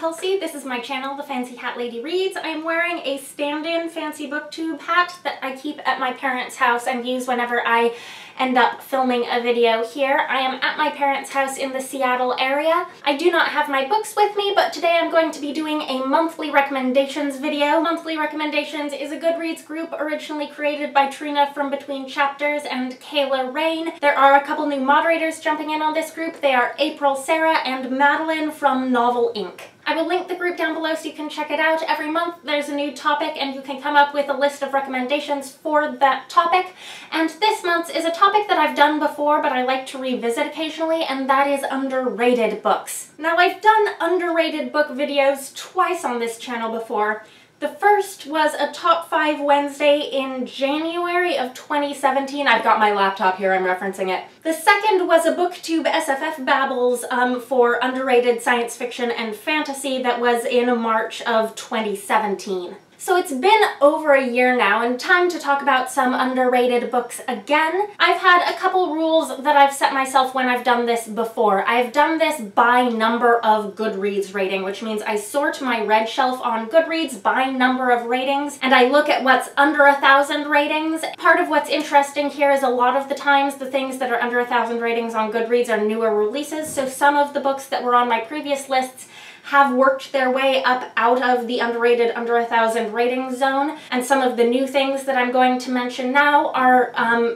Kelsey. This is my channel, The Fancy Hat Lady Reads. I am wearing a stand-in fancy booktube hat that I keep at my parents' house and use whenever I end up filming a video here. I am at my parents' house in the Seattle area. I do not have my books with me, but today I'm going to be doing a monthly recommendations video. Monthly Recommendations is a Goodreads group originally created by Trina from Between Chapters and Kayla Rain. There are a couple new moderators jumping in on this group. They are April, Sarah, and Madeline from Novel Inc. I will link the group down below so you can check it out. Every month there's a new topic and you can come up with a list of recommendations for that topic. And this month's is a topic that I've done before but I like to revisit occasionally, and that is underrated books. Now, I've done underrated book videos twice on this channel before. The first was a Top 5 Wednesday in January of 2017. I've got my laptop here, I'm referencing it. The second was a BookTube SFF Babbles for underrated science fiction and fantasy that was in March of 2017. So it's been over a year now, and time to talk about some underrated books again. I've had a couple rules that I've set myself when I've done this before. I've done this by number of Goodreads rating, which means I sort my read shelf on Goodreads by number of ratings, and I look at what's under 1,000 ratings. Part of what's interesting here is a lot of the times the things that are under 1,000 ratings on Goodreads are newer releases, so some of the books that were on my previous lists have worked their way up out of the underrated under 1,000 rating zone, and some of the new things that I'm going to mention now are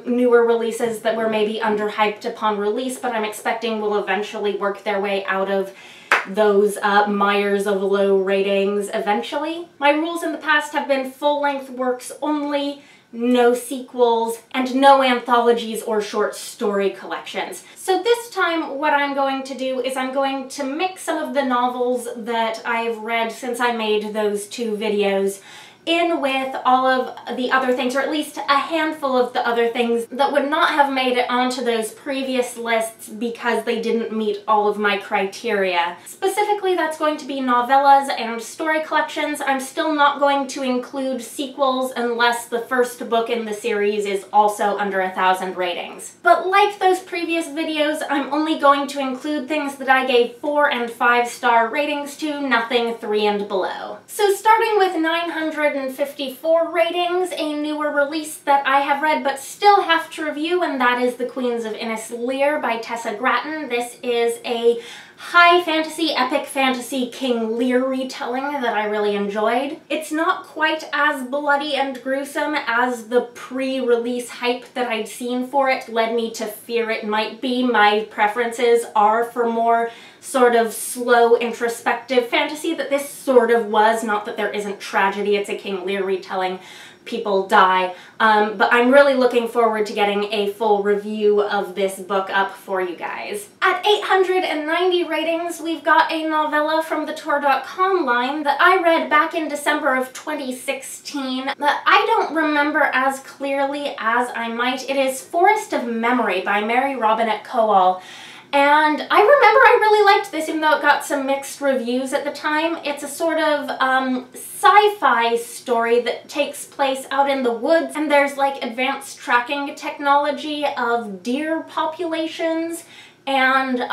newer releases that were maybe underhyped upon release, but I'm expecting will eventually work their way out of those mires of low ratings eventually. My rules in the past have been full-length works only, no sequels, and no anthologies or short story collections. So this time what I'm going to do is I'm going to mix some of the novels that I've read since I made those two videos in with all of the other things, or at least a handful of the other things that would not have made it onto those previous lists because they didn't meet all of my criteria. Specifically, that's going to be novellas and story collections. I'm still not going to include sequels unless the first book in the series is also under 1,000 ratings. But like those previous videos, I'm only going to include things that I gave 4- and 5-star ratings to, nothing 3 and below. So starting with 954 ratings, a newer release that I have read but still have to review, and that is The Queens of Innis Lear by Tessa Gratton. This is a high fantasy, epic fantasy King Lear retelling that I really enjoyed. It's not quite as bloody and gruesome as the pre-release hype that I'd seen for it led me to fear it might be. My preferences are for more sort of slow, introspective fantasy that this sort of was. Not that there isn't tragedy, it's a King Lear retelling. People die, but I'm really looking forward to getting a full review of this book up for you guys. At 890 ratings, we've got a novella from the Tor.com line that I read back in December of 2016 that I don't remember as clearly as I might. It is Forest of Memory by Mary Robinette Kowal. And I remember I really liked this, even though it got some mixed reviews at the time. It's a sort of sci-fi story that takes place out in the woods, and there's like advanced tracking technology of deer populations, and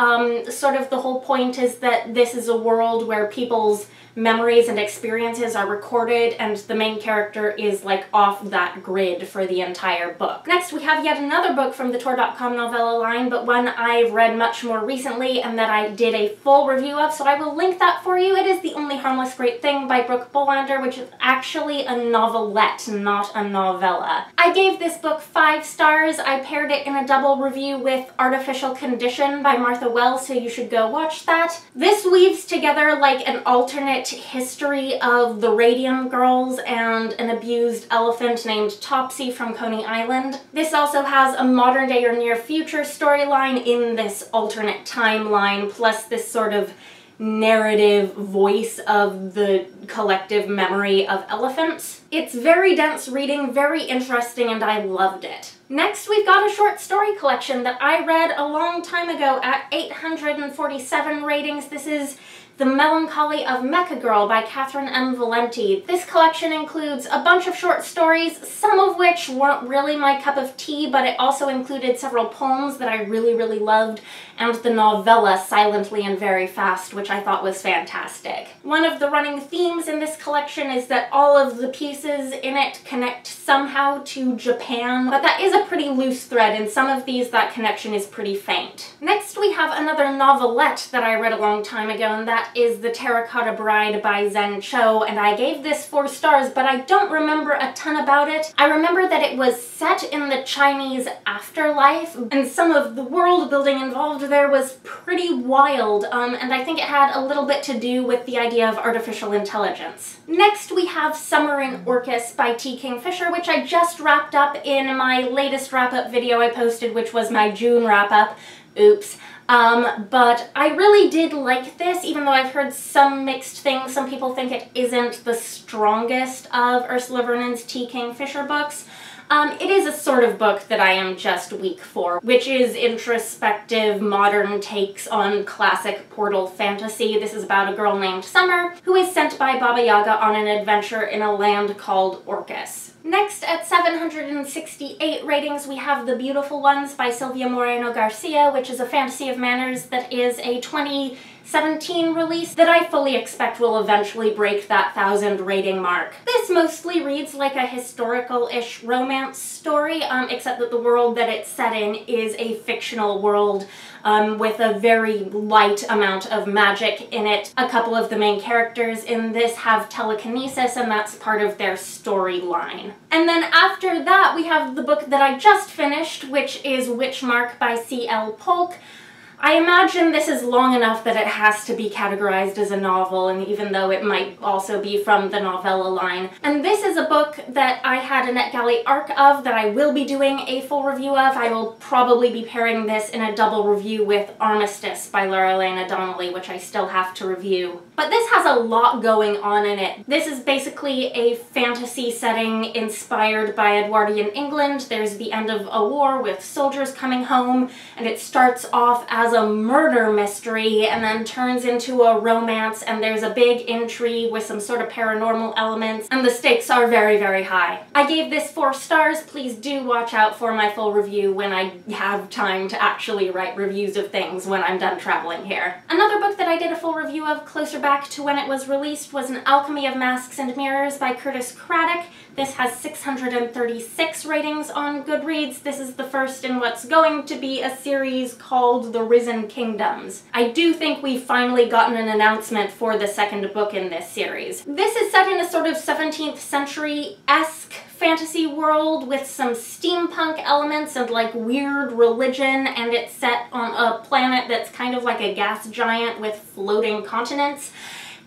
sort of the whole point is that this is a world where people's memories and experiences are recorded, and the main character is like off that grid for the entire book. Next, we have yet another book from the Tor.com novella line, but one I've read much more recently and that I did a full review of, so I will link that for you. It is The Only Harmless Great Thing by Brooke Bolander, which is actually a novelette, not a novella. I gave this book 5 stars. I paired it in a double review with Artificial Condition by Martha Wells, so you should go watch that. This weaves together like an alternate history of the Radium Girls and an abused elephant named Topsy from Coney Island. This also has a modern day or near future storyline in this alternate timeline, plus this sort of narrative voice of the collective memory of elephants. It's very dense reading, very interesting, and I loved it. Next, we've got a short story collection that I read a long time ago at 847 ratings. This is The Melancholy of Mechagirl by Catherynne and Valente. This collection includes a bunch of short stories, some of which weren't really my cup of tea, but it also included several poems that I really loved, and the novella Silently and Very Fast, which I thought was fantastic. One of the running themes in this collection is that all of the pieces in it connect somehow to Japan, but that is a pretty loose thread. In some of these, that connection is pretty faint. Next, we have another novelette that I read a long time ago, and that is The Terracotta Bride by Zen Cho, and I gave this 4 stars, but I don't remember a ton about it. I remember that it was set in the Chinese afterlife, and some of the world building involved there was pretty wild, and I think it had a little bit to do with the idea of artificial intelligence. Next, we have Summer in Orcus by T. Kingfisher, which I just wrapped up in my latest wrap-up video I posted, which was my June wrap-up. Oops. But I really did like this, even though I've heard some mixed things. Some people think it isn't the strongest of Ursula Vernon's T. Kingfisher books. It is a sort of book that I am just weak for, which is introspective, modern takes on classic portal fantasy. This is about a girl named Summer who is sent by Baba Yaga on an adventure in a land called Orcus. Next, at 768 ratings, we have The Beautiful Ones by Silvia Moreno-Garcia, which is a fantasy of manners that is a 2017 release that I fully expect will eventually break that 1,000 rating mark. This mostly reads like a historical-ish romance story, except that the world that it's set in is a fictional world with a very light amount of magic in it. A couple of the main characters in this have telekinesis, and that's part of their storyline. And then after that, we have the book that I just finished, which is Witchmark by C.L. Polk. I imagine this is long enough that it has to be categorized as a novel, and even though it might also be from the novella line. And this is a book that I had a NetGalley arc of that I will be doing a full review of. I will probably be pairing this in a double review with Armistice by Laura Elena Donnelly, which I still have to review. But this has a lot going on in it. This is basically a fantasy setting inspired by Edwardian England. There's the end of a war with soldiers coming home, and it starts off as a murder mystery and then turns into a romance, and there's a big intrigue with some sort of paranormal elements, and the stakes are very high. I gave this 4 stars. Please do watch out for my full review when I have time to actually write reviews of things when I'm done traveling here. Another book that I did a full review of closer back to when it was released was An Alchemy of Masques and Mirrors by Curtis Craddock. This has 636 ratings on Goodreads. This is the first in what's going to be a series called The Risen Kingdoms. I do think we've finally gotten an announcement for the second book in this series. This is set in a sort of 17th century-esque fantasy world with some steampunk elements and like weird religion, and it's set on a planet that's kind of like a gas giant with floating continents.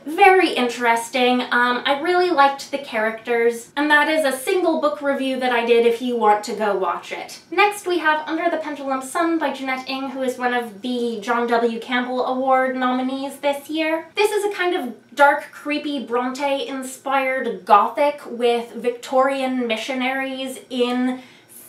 Very interesting. I really liked the characters, and that is a single book review that I did if you want to go watch it. Next, we have Under the Pendulum Sun by Jeannette, who is one of the John W. Campbell Award nominees this year. This is a kind of dark, creepy Bronte-inspired gothic with Victorian missionaries in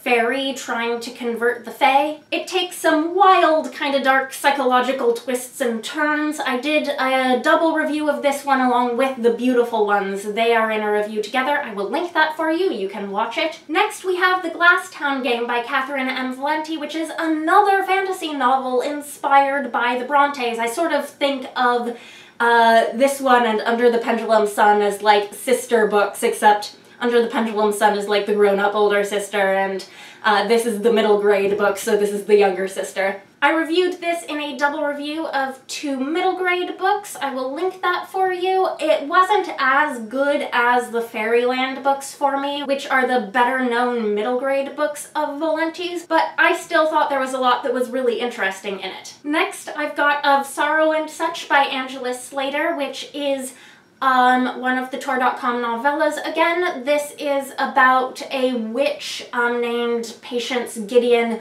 fairy trying to convert the fae. It takes some wild, kind of dark psychological twists and turns. I did a double review of this one along with The Beautiful Ones. They are in a review together. I will link that for you. You can watch it. Next, we have The Glass Town Game by Catherynne and Valente, which is another fantasy novel inspired by the Brontes. I sort of think of this one and Under the Pendulum Sun as like sister books, except Under the Pendulum Sun is like the grown-up older sister, and this is the middle grade book, so this is the younger sister. I reviewed this in a double review of 2 middle grade books. I will link that for you. It wasn't as good as the Fairyland books for me, which are the better known middle grade books of Valente's, but I still thought there was a lot that was really interesting in it. Next, I've got Of Sorrow and Such by Angela Slater, which is one of the Tor.com novellas. Again, this is about a witch named Patience Gideon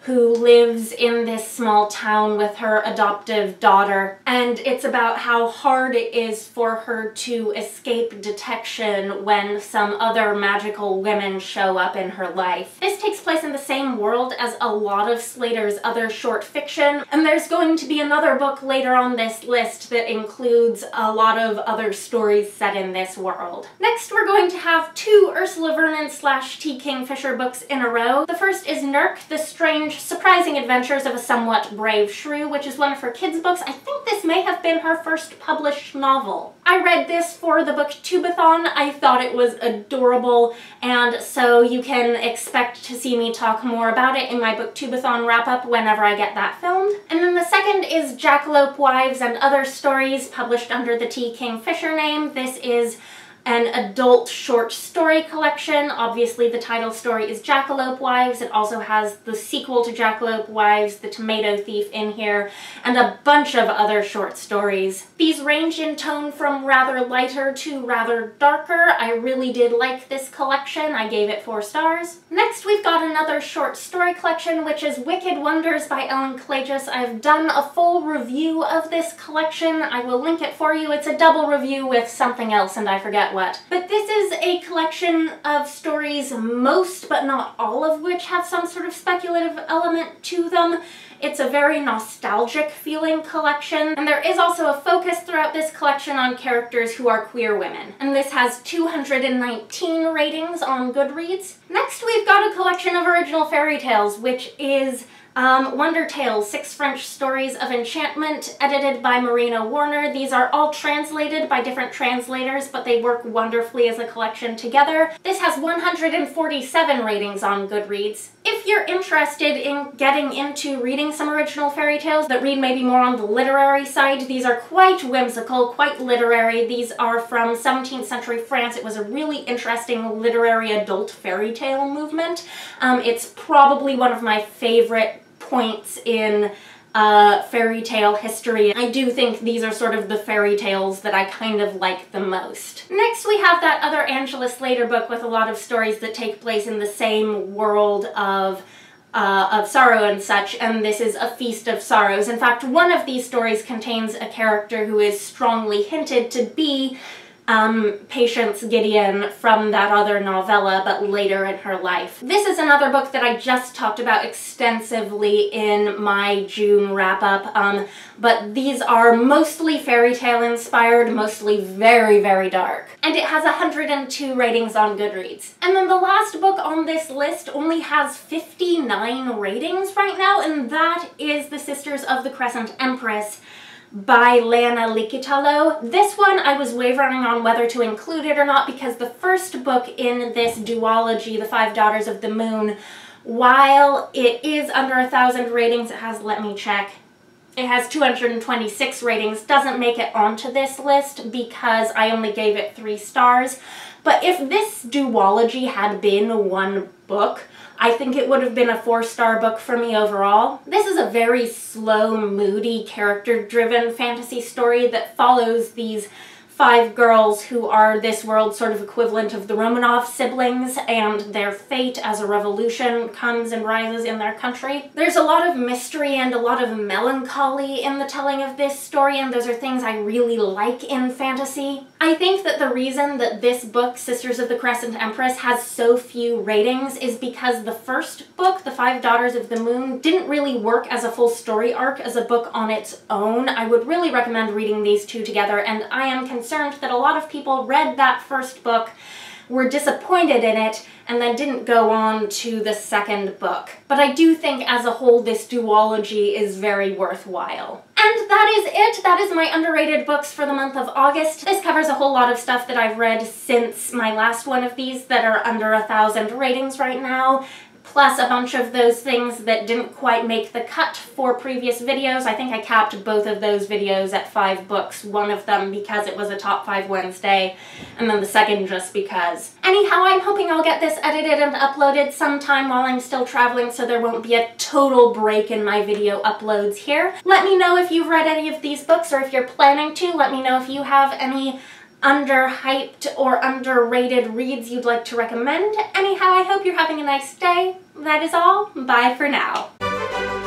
who lives in this small town with her adoptive daughter, and it's about how hard it is for her to escape detection when some other magical women show up in her life. This takes place in the same world as a lot of Slater's other short fiction, and there's going to be another book later on this list that includes a lot of other stories set in this world. Next, we're going to have two Ursula Vernon / T. Kingfisher books in a row. The first is Nurk, The Strange, Surprising Adventures of a Somewhat Brave Shrew, which is one of her kids' books. I think this may have been her first published novel. I read this for the booktubeathon. I thought it was adorable, and so you can expect to see me talk more about it in my booktubeathon wrap-up whenever I get that filmed. And then the second is Jackalope Wives and Other Stories, published under the T. Kingfisher name. This is an adult short story collection. Obviously the title story is Jackalope Wives. It also has the sequel to Jackalope Wives, The Tomato Thief, in here, and a bunch of other short stories. These range in tone from rather lighter to rather darker. I really did like this collection. I gave it 4 stars. Next, we've got another short story collection, which is Wicked Wonders by Ellen Klages. I've done a full review of this collection. I will link it for you. It's a double review with something else, and I forget what. But this is a collection of stories, most but not all of which have some sort of speculative element to them. It's a very nostalgic feeling collection, and there is also a focus throughout this collection on characters who are queer women. And this has 219 ratings on Goodreads. Next, we've got a collection of original fairy tales, which is Wonder Tales, 6 French Stories of Enchantment, edited by Marina Warner. These are all translated by different translators, but they work wonderfully as a collection together. This has 147 ratings on Goodreads. If you're interested in getting into reading some original fairy tales that read maybe more on the literary side, these are quite whimsical, quite literary. These are from 17th century France. It was a really interesting literary adult fairy tale movement. It's probably one of my favorite points in fairy tale history. I do think these are sort of the fairy tales that I kind of like the most. Next, we have that other Angela Slater book with a lot of stories that take place in the same world of sorrow and such, and this is A Feast of Sorrows. In fact, one of these stories contains a character who is strongly hinted to be Patience Gideon from that other novella, but later in her life. This is another book that I just talked about extensively in my June wrap-up, but these are mostly fairy tale inspired, mostly very, very dark. And it has 102 ratings on Goodreads. And then the last book on this list only has 59 ratings right now, and that is The Sisters of the Crescent Empress by Leana Likitalo. This one I was wavering on whether to include it or not because the first book in this duology, The Five Daughters of the Moon, while it is under 1,000 ratings, it has, let me check, it has 226 ratings, doesn't make it onto this list because I only gave it 3 stars. But if this duology had been one book, I think it would have been a 4-star book for me overall. This is a very slow, moody, character-driven fantasy story that follows these 5 girls who are this world's sort of equivalent of the Romanov siblings and their fate as a revolution comes and rises in their country. There's a lot of mystery and a lot of melancholy in the telling of this story, and those are things I really like in fantasy. I think that the reason that this book, Sisters of the Crescent Empress, has so few ratings is because the first book, The Five Daughters of the Moon, didn't really work as a full story arc as a book on its own. I would really recommend reading these two together, and I am concerned that a lot of people read that first book, were disappointed in it, and then didn't go on to the second book. But I do think as a whole this duology is very worthwhile. And that is it. That is my underrated books for the month of August. This covers a whole lot of stuff that I've read since my last one of these that are under 1,000 ratings right now, plus a bunch of those things that didn't quite make the cut for previous videos. I think I capped both of those videos at 5 books, one of them because it was a Top 5 Wednesday, and then the second just because. Anyhow, I'm hoping I'll get this edited and uploaded sometime while I'm still traveling so there won't be a total break in my video uploads here. Let me know if you've read any of these books, or if you're planning to. Let me know if you have any underhyped or underrated reads you'd like to recommend. Anyhow, I hope you're having a nice day. That is all. Bye for now. Bye!